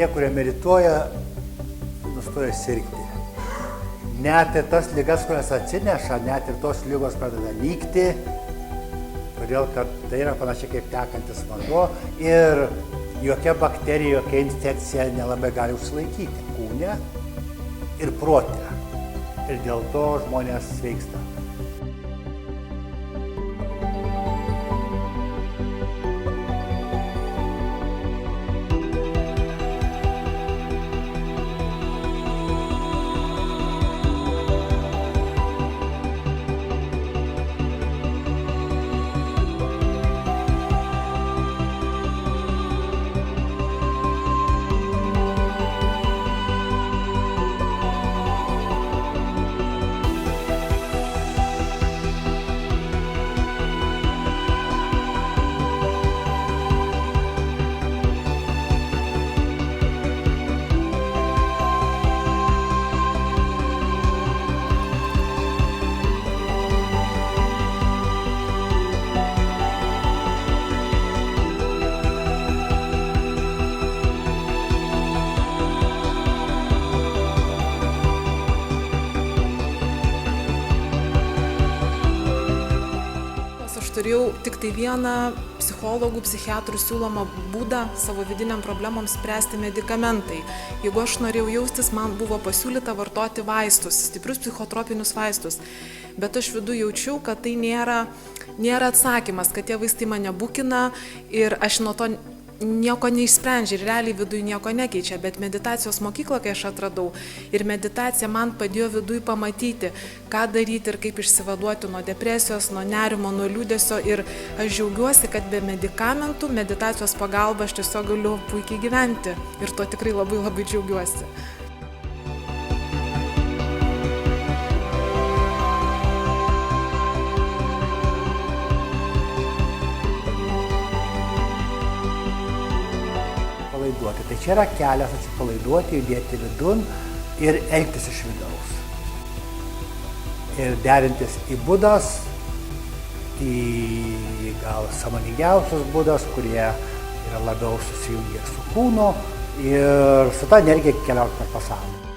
tie, kurie medituoja, nustoja sirgti. Net ir tas ligas, kurias atsineša, net ir tos ligos pradeda nykti, todėl kad tai yra panašiai kaip tekantis vanduo ir jokia bakterija, jokia infekcija nelabai gali užsilaikyti kūne ir prote. Ir dėl to žmonės sveiksta. Turėjau tik tai vieną psichologų, psichiatrų siūlomą būdą savo vidiniam problemams spręsti medikamentai. Jeigu aš norėjau jaustis, man buvo pasiūlyta vartoti vaistus, stiprius psichotropinius vaistus. Bet aš viduje jaučiau, kad tai nėra atsakymas, kad tie vaistai mane bukina ir aš nuo to nieko neišsprendžia ir realiai viduje nieko nekeičia, bet meditacijos mokyklą, kai aš atradau, ir meditacija man padėjo viduje pamatyti, ką daryti ir kaip išsivaduoti nuo depresijos, nuo nerimo, nuo liūdesio ir aš džiaugiuosi, kad be medikamentų, meditacijos pagalba aš tiesiog galiu puikiai gyventi ir to tikrai labai labai džiaugiuosi. Tai čia yra kelias atsipalaiduoti, judėti vidun ir elgtis iš vidaus. Ir derintis į būdas, į gal sąmoningiausius būdas, kurie yra labiau susijungę su kūnu ir su ta energija keliauti per pasaulį.